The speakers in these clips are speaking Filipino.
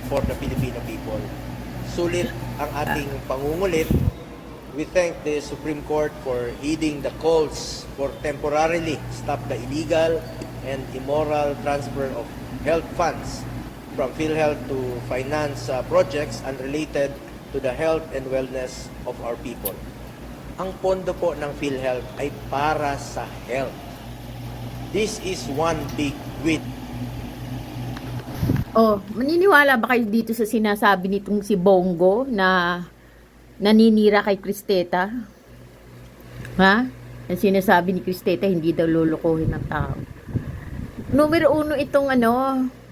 for the Filipino people. Sulit ang ating pangungulit. We thank the Supreme Court for heeding the calls for temporarily stop the illegal and immoral transfer of health funds from PhilHealth to finance projects unrelated to the health and wellness of our people. Ang pondo po ng PhilHealth ay para sa health. This is one big win. Oh, maniniwala ba kayo dito sa sinasabi nitong si Bongo na naninira kay Cristeta? Ha? Ang sinasabi ni Cristeta, hindi daw lulukuhin ng tao. Numero uno itong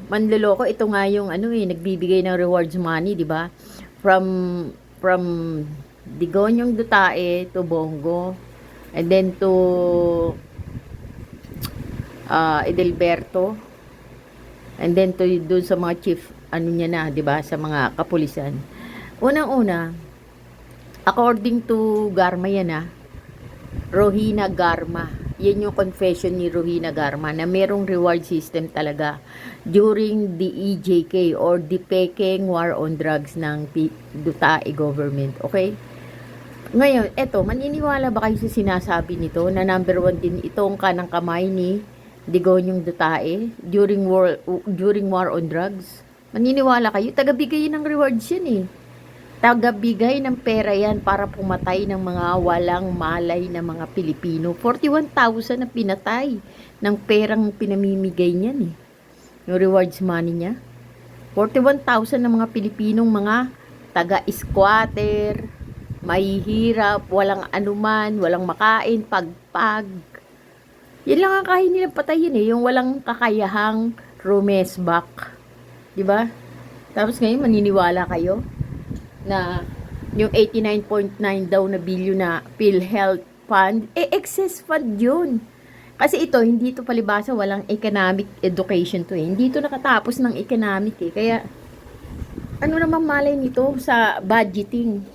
manloloko. Ito nga yung nagbibigay ng rewards money, di ba? From Digonyong Dutae to Bongo, and then to Edelberto, and then to doon sa mga chief niya na, 'di ba, sa mga kapulisan. Unang-una, according to Garma yan Rohina Garma. Yan yung confession ni Rohina Garma na merong reward system talaga during the EJK or the Peking War on Drugs ng Dutae government. Okay? Ngayon, eto, maniniwala ba kayo sa sinasabi nito na number 1 din itong kanang kamay ni Digonyong Dutae during war on drugs? Maniniwala kayo? Tagabigay ng rewards yan Tagabigay ng pera yan para pumatay ng mga walang malay na mga Pilipino. 41,000 na pinatay ng perang pinamimigay niyan Yung rewards money niya. 41,000 ng mga Pilipinong mga taga-squatter, mahihirap, walang anuman, walang makain, pagpag. Yan lang ang kaya nilang patayin yung walang kakayahang rumesbak. Diba? Tapos ngayon, maniniwala kayo na yung 89.9 daw na billion na PhilHealth Fund, excess fund yun. Kasi ito, hindi ito palibasa, walang economic education to Hindi ito nakatapos ng economic Kaya, ano naman malay nito sa budgeting?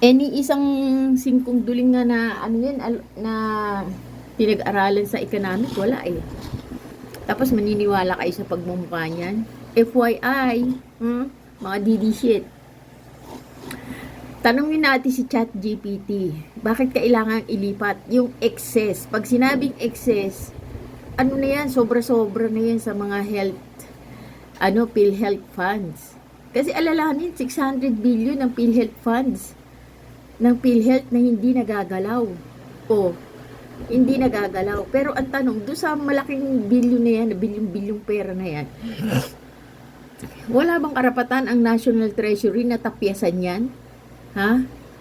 Any isang singkong duling nga na na pinag-aralan sa economic, wala Tapos maniniwala kayo sa pagmumukha niyan. FYI, mga DD shit. Tanungin natin si ChatGPT, bakit kailangan ilipat yung excess? Pag sinabing excess, ano na yan? Sobra-sobra na yan sa mga health, PhilHealth funds. Kasi alalahanin, 600 billion ng PhilHealth funds ng PhilHealth na hindi nagagalaw. Hindi nagagalaw. Pero ang tanong, doon sa malaking bilyon na yan, bilyong pera na yan, wala bang karapatan ang National Treasury na tapyasan yan?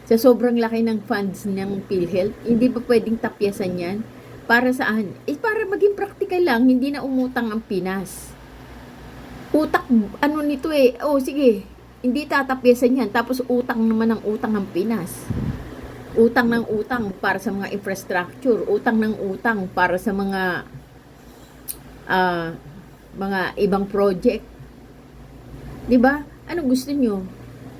Sa sobrang laki ng funds ng PhilHealth, hindi ba pwedeng tapyasan yan? Para saan? Para maging practical lang, hindi na umutang ang Pinas. Utak, nito sige, hindi tatapyasan yan. Tapos utang naman ng utang ng Pinas. Utang ng utang para sa mga infrastructure. Utang ng utang para sa mga ibang project. Diba? Anong gusto nyo?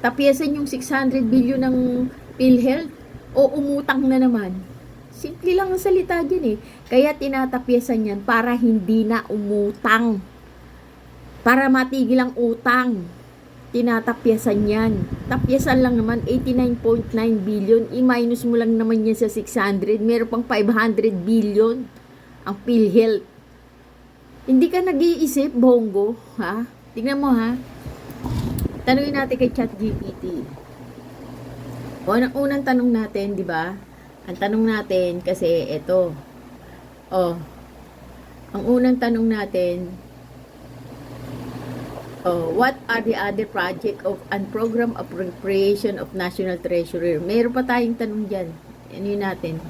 Tapyasan yung 600 billion ng PhilHealth o umutang na naman? Simple lang ang salita dyan Kaya tinatapyasan yan para hindi na umutang. Para matigil ang utang. Tinatapyasan yan. Tapyasan lang naman 89.9 billion. I-minus mo lang naman yan sa 600. Meron pang 500 billion ang PhilHealth. Hindi ka nag-iisip, Bongo? Tingnan mo Tanungin natin kay ChatGPT. Unang tanong natin, di ba? Ang tanong natin kasi ito. Ang unang tanong natin, what are the other project of and program appropriation of National Treasury? Mayroon pa tayong tanong dyan. Ano yun natin?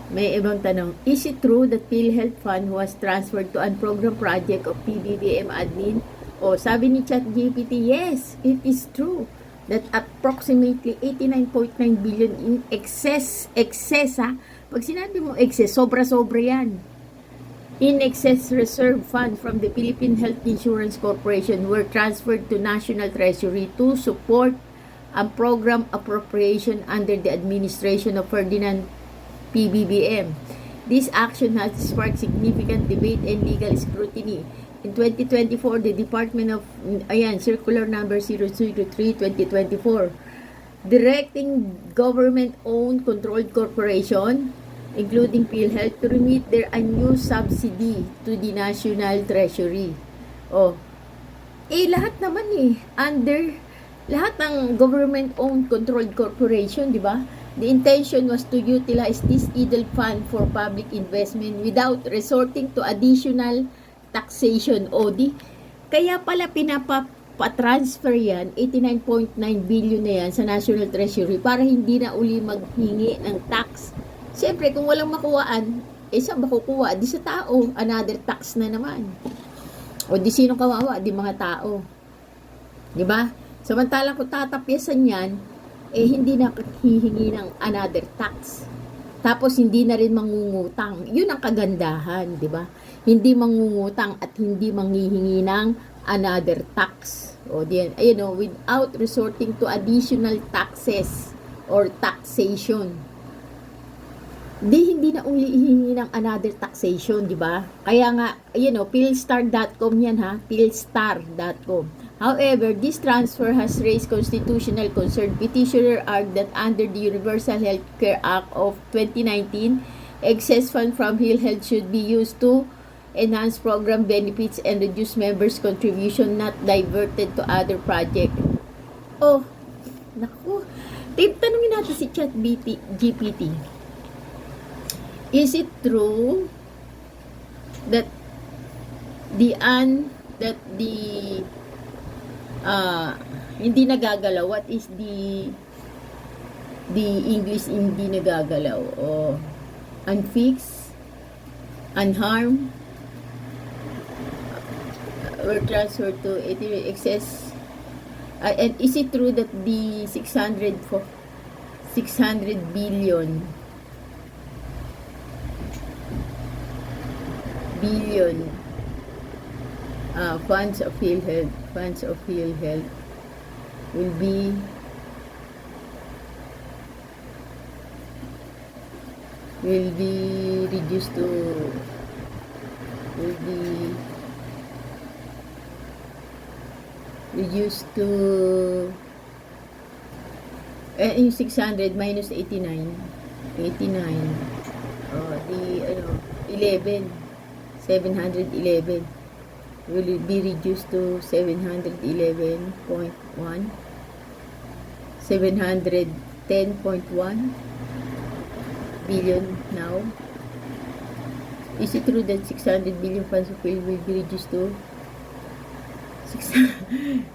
May ibang tanong. Is it true that PhilHealth Fund was transferred to an program project of PBBM admin? Sabi ni ChatGPT, yes, it is true that approximately 89.9 billion in excess Pag sinabi mo excess, sobra-sobra yan. In excess reserve fund from the Philippine Health Insurance Corporation were transferred to National Treasury to support a program appropriation under the administration of Ferdinand PBBM. This action has sparked significant debate and legal scrutiny. In 2024, the Department of, Circular Number 003/2024, directing government-owned controlled corporation, including PhilHealth, to remit their unused subsidy to the National Treasury. Lahat naman under lahat ng government-owned controlled corporation, di ba? The intention was to utilize this idle fund for public investment without resorting to additional taxation. Kaya pala pinapatransfer yan, 89.9 billion na yan sa National Treasury para hindi na uli maghingi ng tax. Siyempre, kung walang makuhaan, saan ba kukuha? Di sa tao, another tax na naman. Di sino kawawa? Di mga tao. Di ba? Samantalang kung tatapyasan yan, hindi na hihingi ng another tax. Tapos hindi na rin mangungutang. Yun ang kagandahan, di ba? Hindi mangungutang at hindi manghihingi ng another tax. Without resorting to additional taxes or taxation. Hindi na uli hihingi ng another taxation, di ba? Kaya nga, philstar.com yan philstar.com. However, this transfer has raised constitutional concern. Petitioner argued that under the Universal Health Care Act of 2019, excess funds from PhilHealth should be used to enhance program benefits and reduce members' contribution, not diverted to other projects. Naku. Tanungin natin si ChatGPT. Is it true that hindi nagagalaw? What is the English hindi nagagalaw? Unfixed, unharmed, were transferred to excess. And is it true that the 600 billion funds of PhilHealth will be reduced to yung 600 minus 89 711 will be reduced to 710.1 billion now. Is it true that 600 billion funds of PhilHealth will be reduced to 600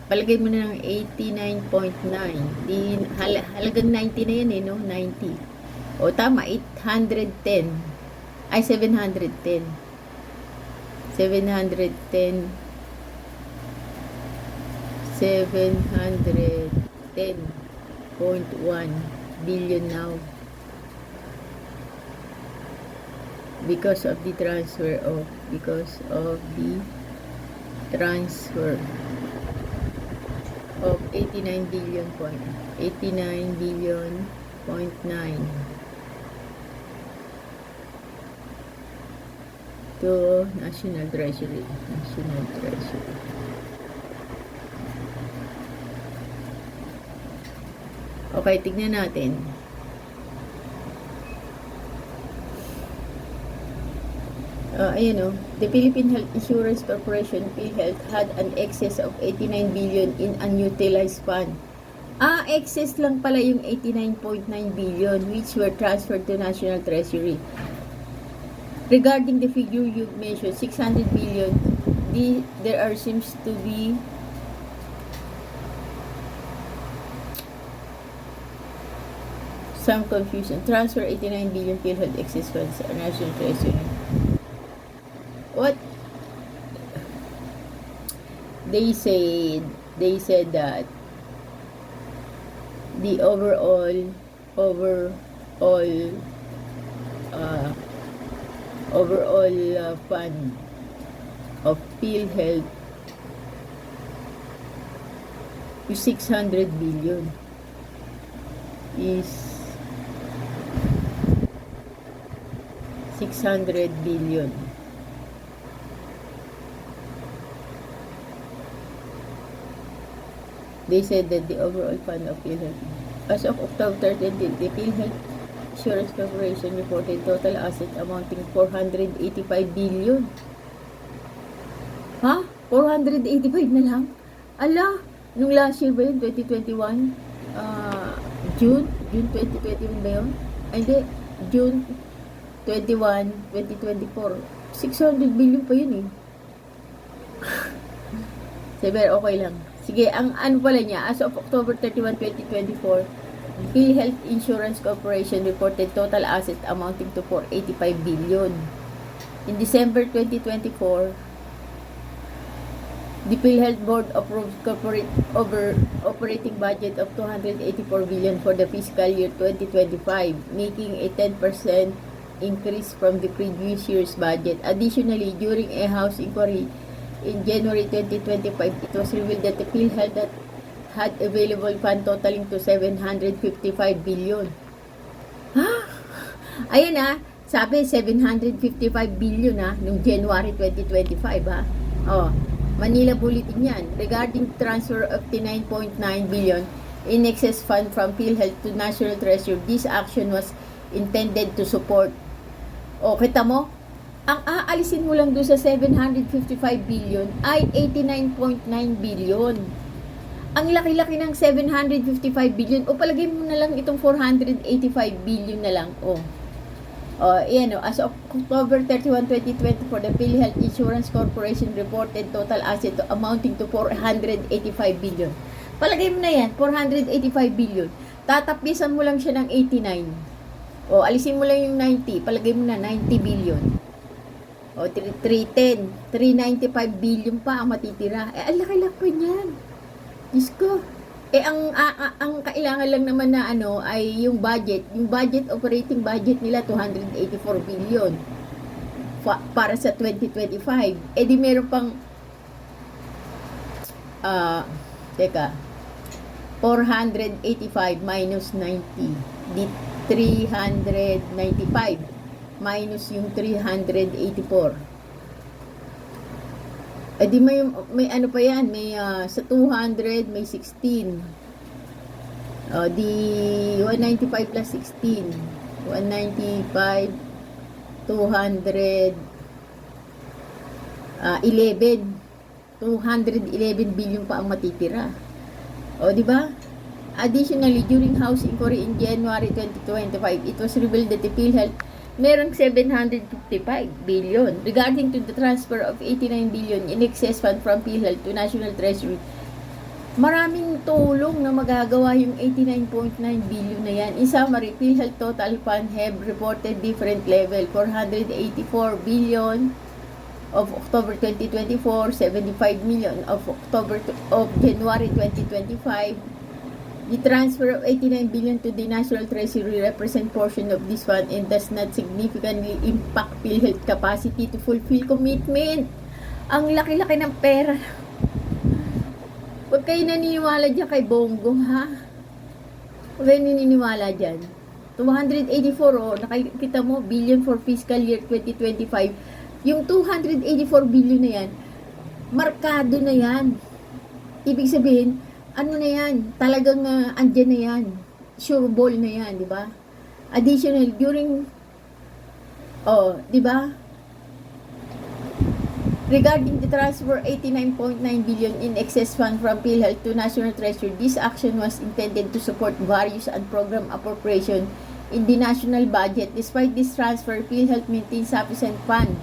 palagay mo na ng 89.9. Halagang 90 na yan 90. Tama, 810. 710. 710.1 billion now. Because of the transfer of of 89 billion point 9 to National Treasury. Okay, tignan natin. The Philippine Health Insurance Corporation, PhilHealth, had an excess of 89 billion in unutilized fund. Excess lang pala yung 89.9 billion which were transferred to National Treasury. Regarding the figure you mentioned, 600 billion, there seems to be some confusion. Transfer 89 billion PhilHealth excess funds to National Treasury. What they said that the overall fund of PhilHealth is 600 billion is 600 billion. They said that the overall fund of PhilHealth, as of October 13, the PhilHealth Insurance Corporation reported total assets amounting 485 billion. Ha? 485 na lang? Ala, nung last year ba yun? 2021? June 2021 ba yun? Ay, hindi. June 21, 2024. 600 billion pa yun eh. Sabi, okay lang. Sige, ang ano pala niya, as of October 31, 2024, PhilHealth Insurance Corporation reported total assets amounting to 485 billion. In December 2024, the PhilHealth Board approved corporate operating budget of 284 billion for the fiscal year 2025, making a 10% increase from the previous year's budget. Additionally, during a House inquiry in January 2025, it was revealed that the PhilHealth that had available fund totaling to 755 billion. Ha? Ayan na, sabi 755 billion ha, noong January 2025 ha. Oh, Manila Bulletin yan. Regarding transfer of the 9.9 billion in excess fund from PhilHealth to National Treasury, this action was intended to support. O, kita mo? Ang aalisin mo lang doon sa 755 billion ay 89.9 billion. Ang laki-laki ng 755 billion. O, palagay mo na lang itong 485 billion na lang. O, yan o. As of October 31, 2024, the PhilHealth Insurance Corporation reported total asset amounting to 485 billion. Palagay mo na yan, 485 billion. Tatapisan mo lang siya ng 89. O, alisin mo lang yung 90. Palagay mo na 90 billion. O, 310. 395 billion pa ang matitira. Eh, ang laki-laki pa niyan. Diyos ko. Eh, ang kailangan lang naman na ano, ay yung budget. Yung budget, operating budget nila, 284 billion. Para sa 2025. Eh, di meron pang, teka, 485 minus 90. Di 395 minus yung 384. Eh di may ano pa yan, may sa 200 may 16. Di 195 plus 16. 195 200 11 211 billion pa ang matitira. O di ba? Additionally, during House inquiry in January 2025, it was revealed that the PhilHealth merong 755 billion regarding to the transfer of 89 billion in excess fund from PhilHealth to National Treasury. Maraming tulong na magagawa yung 89.9 billion na yan. In summary, PhilHealth total fund have reported different level. 484 billion of October 2024, 75 million of January 2025. The transfer of 89 billion to the National Treasury represent portion of this fund and does not significantly impact PhilHealth capacity to fulfill commitment. Ang laki-laki ng pera. Huwag kayo naniniwala dyan kay Bongo, ha? Huwag kayo naniniwala dyan. 284, nakikita mo, billion for fiscal year 2025. Yung 284 billion na yan, markado na yan. Ibig sabihin, ano na yan, talagang andyan na yan, sure ball na yan, di ba? Additional, during, di ba? Regarding the transfer 89.9 billion in excess fund from PhilHealth to National Treasury, this action was intended to support various and program appropriation in the national budget. Despite this transfer, PhilHealth maintains sufficient fund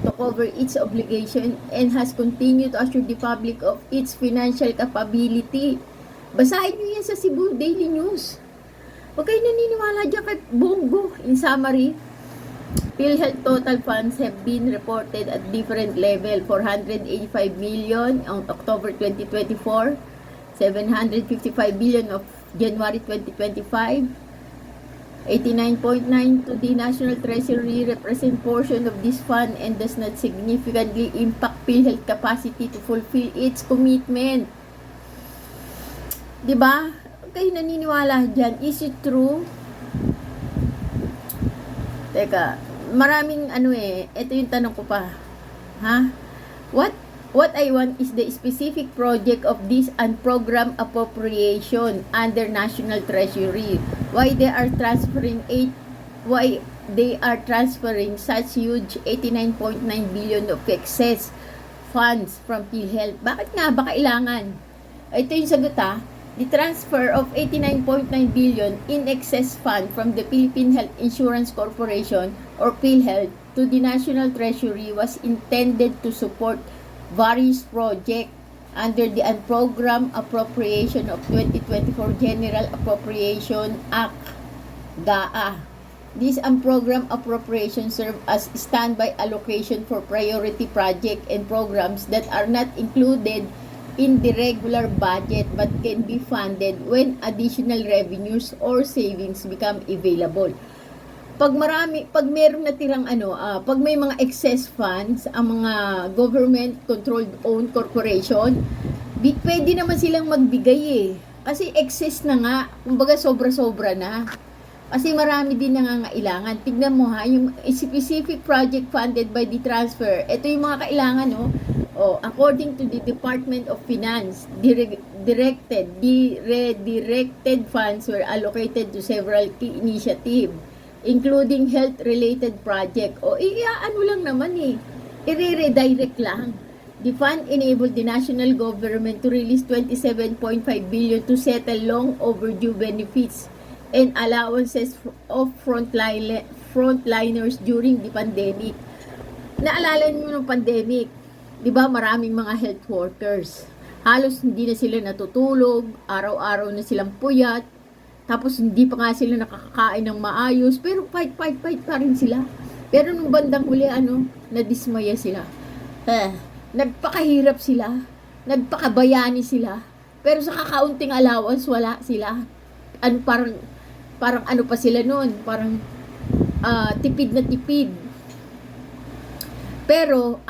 to cover its obligation and has continued to assure the public of its financial capability. Basahin nyo yan sa Cebu Daily News. Huwag kayo naniniwala dyan kay Bongo. In summary, PhilHealth total funds have been reported at different level. 485 million on October 2024, 755 billion of January 2025, 89.9 to the National Treasury represent portion of this fund and does not significantly impact PhilHealth capacity to fulfill its commitment. Diba? Kayo naniniwala dyan. Is it true? Teka, maraming ito yung tanong ko pa. Ha? What I want is the specific project of this and program appropriation under National Treasury. Why they are transferring such huge 89.9 billion of excess funds from PhilHealth. Bakit nga ba kailangan? Ito yung sagot ha. The transfer of 89.9 billion in excess fund from the Philippine Health Insurance Corporation or PhilHealth to the National Treasury was intended to support various projects under the Unprogrammed Appropriation of 2024 General Appropriation Act, GAA. These unprogrammed appropriations serve as standby allocation for priority projects and programs that are not included in the regular budget but can be funded when additional revenues or savings become available. Pag meron natirang pag may mga excess funds ang mga government controlled owned corporation, pwede naman silang magbigay Kasi excess na nga, kumbaga sobra-sobra na. Kasi marami din nangangailangan. Tignan mo yung specific project funded by the transfer. Ito yung mga kailangan, according to the Department of Finance, redirected funds were allocated to several key initiatives, including health-related project. Ano lang naman i-redirect lang. The fund enabled the national government to release 27.5 billion to settle long overdue benefits and allowances of frontliners during the pandemic. Naalala niyo ng pandemic, 'di ba, maraming mga health workers. Halos hindi na sila natutulog, araw-araw na silang puyat, tapos hindi pa nga sila nakakakain ng maayos, pero fight pa rin sila. Pero nung bandang huli, nadismaya sila. Nagpakahirap sila, nagpakabayani sila, pero sa kakaunting allowance, wala sila. Parang pa sila noon, parang tipid na tipid. Pero,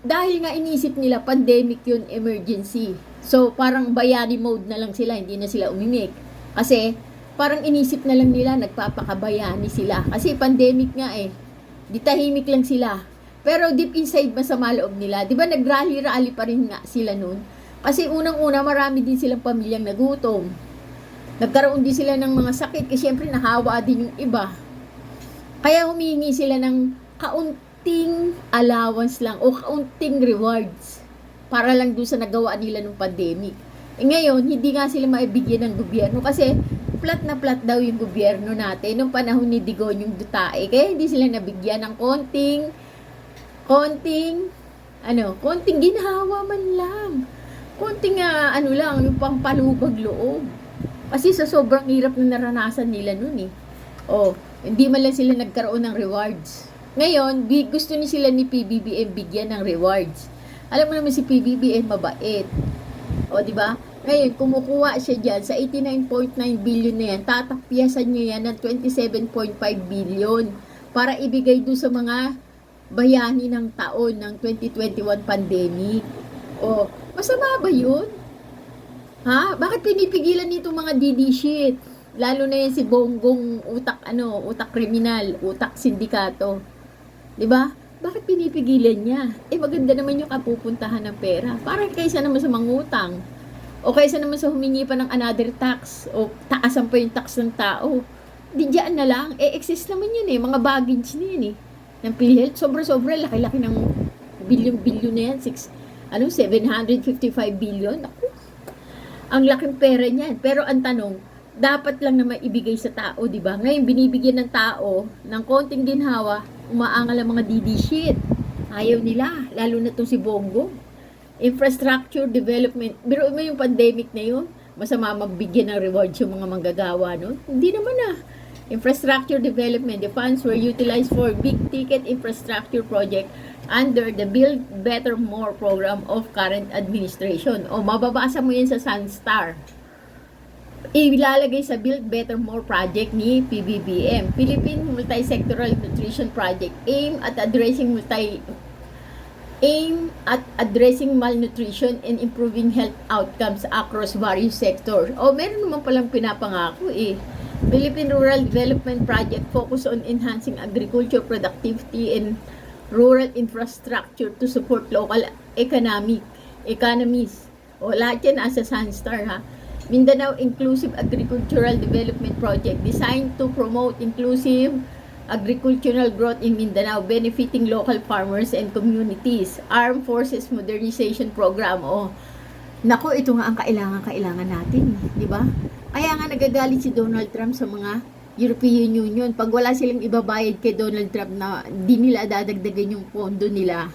dahil nga inisip nila pandemic yun, emergency. So, parang bayani mode na lang sila, hindi na sila umimik. Kasi, parang inisip na lang nila, nagpapakabayani sila. Kasi pandemic nga di tahimik lang sila. Pero deep inside, masama loob nila. Di ba, nag-rally-rally pa rin nga sila nun. Kasi unang-una, marami din silang pamilyang nagutom. Nagkaroon din sila ng mga sakit, kasi syempre nahawa din yung iba. Kaya humingi sila ng kaunting allowance lang o kaunting rewards para lang doon sa nagawa nila ng pandemic. Ngayon, hindi nga sila maibigyan ng gobyerno kasi flat na flat daw yung gobyerno natin nung panahon ni Digong yung Duterte. Kaya hindi sila nabigyan ng konting ginhawa man lang. Konting lang, yung pampalubag loob. Kasi sa sobrang hirap na naranasan nila nun hindi man lang sila nagkaroon ng rewards. Ngayon, gusto ni sila ni PBBM bigyan ng rewards. Alam mo naman si PBBM mabait. Di ba? Ngayon, kumukuha siya dyan sa 89.9 billion na yan, tatakpiyasan niya yan ng 27.5 billion para ibigay doon sa mga bayani ng taon ng 2021 pandemic. Masama ba yun? Bakit pinipigilan nito mga DD shit? Lalo na yan si Bongbong utak kriminal, utak sindikato. 'Di ba? Bakit pinipigilan niya? Maganda naman yung kapupuntahan ng pera. Para kaysa naman sa mangutang. O kaysa naman sa humingi pa ng another tax. O taasan pa yung tax ng tao. Di dyan na lang. Exist naman yun mga baggage na yun ng PhilHealth. Sobra-sobra. Laki-laki ng billion-billion na yan. 755 billion. Ako. Ang laking pera niyan. Pero ang tanong, dapat lang naman ibigay sa tao, di ba? Ngayon, binibigyan ng tao ng konting ginhawa, umaangal ang mga DD shit. Ayaw nila, lalo na to si Bongo. Infrastructure development. Pero yung pandemic na yun, masama magbigyan ng rewards yung mga manggagawa, no? Hindi naman Infrastructure development. The funds were utilized for big-ticket infrastructure project under the Build Better More program of current administration. Mababasa mo yan sa Sunstar. Ilalagay sa Build Better More project ni PBBM, Philippine Multi-Sectoral Nutrition Project, aim at addressing malnutrition and improving health outcomes across various sectors. Meron naman palang pinapangako Philippine Rural Development Project focus on enhancing agriculture productivity and rural infrastructure to support local economies. O lahat yan nasa Sunstar ha. Mindanao Inclusive Agricultural Development Project designed to promote inclusive agricultural growth in Mindanao benefiting local farmers and communities. Armed Forces Modernization Program. O, nako, ito nga ang kailangan natin, di ba? Kaya nga nagagalit si Donald Trump sa mga European Union. Pag wala silang ibabayad kay Donald Trump na di nila dadagdagan yung pondo nila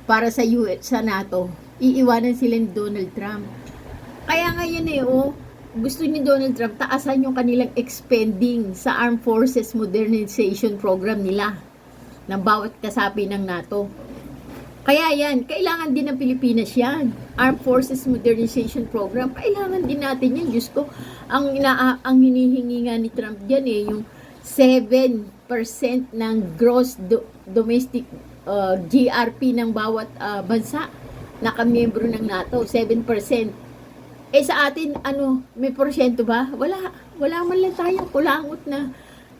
para sa US, sa NATO, iiwanan sila ni Donald Trump. Kaya nga yun gusto ni Donald Trump taasan yung kanilang expending sa Armed Forces Modernization Program nila ng bawat kasapi ng NATO. Kaya yan, kailangan din ng Pilipinas yan. Armed Forces Modernization Program, kailangan din natin yan. Diyos ko, ang hinihingi nga ni Trump dyan yung 7% ng gross domestic GRP ng bawat bansa na kamiyembro ng NATO, 7%. Sa atin, may porsyento ba? Wala man lang tayong kulangot na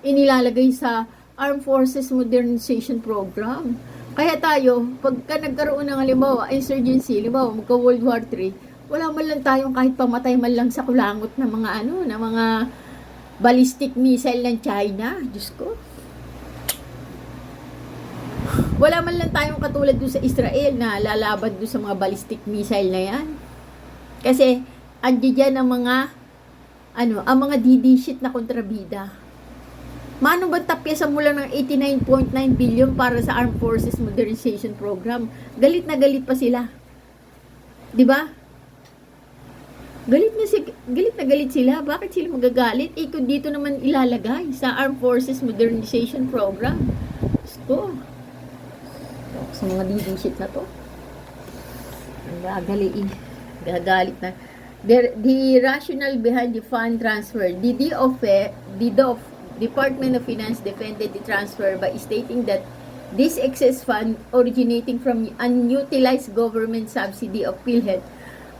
inilalagay sa Armed Forces Modernization Program. Kaya tayo, pagka nagkaroon ng halimbawa, insurgency, halimbawa, magka World War III, wala man lang tayong kahit pamatay man lang sa kulangot ng mga ng mga ballistic missile ng China. Diyos ko. Wala man lang tayong katulad doon sa Israel na lalaban doon sa mga ballistic missile na yan. Kasi, andiyan ang mga ang mga DD shit na kontrabida. Mano ba tapyasan mo lang ng 89.9 billion para sa Armed Forces Modernization Program? Galit na galit pa sila. 'Di ba? Galit na galit sila. Bakit sila magagalit? Kung dito naman ilalagay sa Armed Forces Modernization Program. Gusto. Sa mga DD shit na to. Gagalit na. The rationale behind the fund transfer, the Department of Finance defended the transfer by stating that this excess fund originating from unutilized government subsidy of PhilHealth.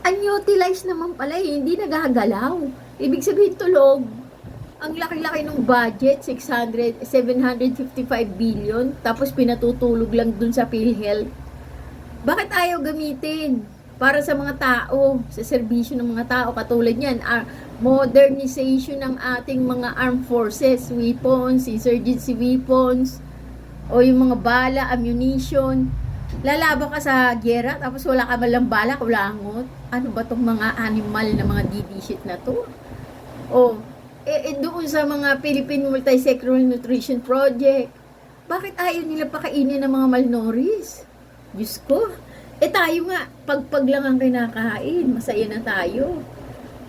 Unutilized naman pala, hindi nagagalaw. Ibig sabihin tulog. Ang laki-laki ng budget, 755 billion, tapos pinatutulog lang dun sa PhilHealth. Bakit ayaw gamitin? Para sa mga tao, sa serbisyo ng mga tao, katulad yan, modernization ng ating mga armed forces, weapons, insurgency weapons, o yung mga bala, ammunition. Lalaban ka sa gera, tapos wala ka malang bala, kulangot. Ano ba tong mga animal na mga DD shit na to? O, doon sa mga Philippine Multi-Sectoral Nutrition Project, bakit ayaw nila pakainin ng mga malnourished? Diyos ko. Tayo nga, pagpag lang ang kinakain, masaya na tayo.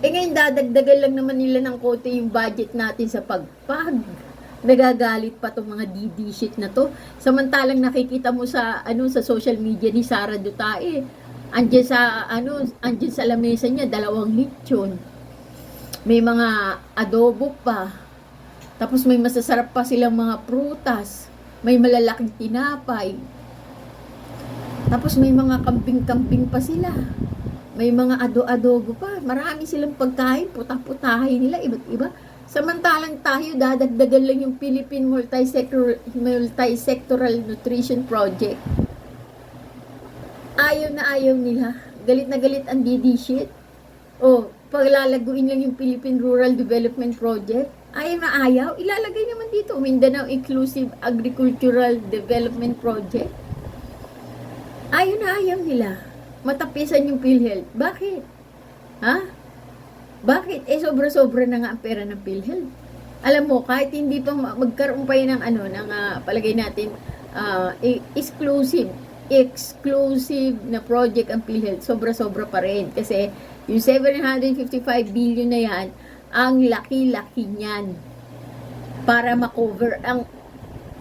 Ngayon, dadagdagan lang naman nila ng konti yung budget natin sa pagpag. Nagagalit pa tong mga DD shit na to. Samantalang nakikita mo sa sa social media ni Sara Dutae. Andiyan sa lamesa niya 2 lechon. May mga adobo pa. Tapos may masasarap pa silang mga prutas. May malalaking tinapay. Tapos may mga kambing-kambing pa sila. May mga adobo pa. Marami silang pagkain, putah-putahin nila, iba't iba. Samantalang tayo, dadagdagan lang yung Philippine Multi-Sectoral Nutrition Project. Ayaw na ayaw nila. Galit na galit ang DD shit. Paglalaguin lang yung Philippine Rural Development Project. Ayaw na ayaw. Ilalagay naman dito, Mindanao Inclusive Agricultural Development Project. Ayaw na ayaw nila. Matapisan yung PhilHealth. Bakit? Ha? Bakit? Sobra-sobra na nga ang pera ng PhilHealth. Alam mo, kahit hindi pa magkaroon pa yun ng palagay natin, exclusive na project ang PhilHealth, sobra-sobra pa rin. Kasi yung 755 billion na yan, ang laki-laki niyan para makover ang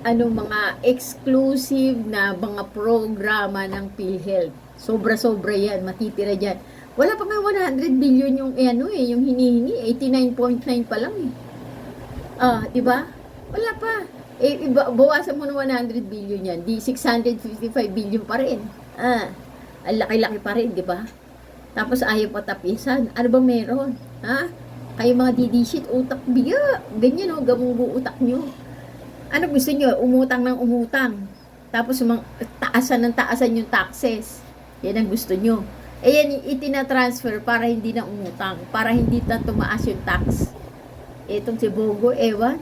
mga exclusive na mga programa ng PhilHealth. Sobra-sobra yan, matitira dyan. Wala pa nga 100 billion yung yung hinihingi, 89.9 pa lang di ba? Wala pa. Bawasan mo ng 100 billion yan, di 655 billion pa rin. Ang laki-laki pa rin, di ba? Tapos ayaw patapisan. Ano ba meron? Ha? Kayo mga didisit, utak biga. Ganyan o, gamugo utak nyo. Ano gusto nyo? Umutang ng umutang. Tapos taasan ng taasan yung taxes. Yan ang gusto nyo. Eh yan, itinatransfer para hindi na umutang. Para hindi na tumaas yung tax. Itong si Bongo, ewan.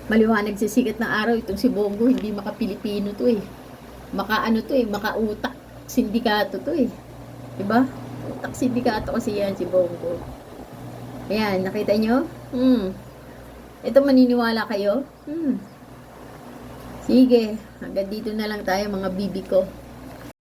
Maliwanag sa sikat ng araw, itong si Bongo, hindi maka-Pilipino to eh. Maka-ano to eh, maka-utak sindikato to eh. Diba? Utak sindikato kasi yan si Bongo. Ayan, nakita nyo? Ito, maniniwala kayo? Sige, hanggang dito na lang tayo mga bibi ko.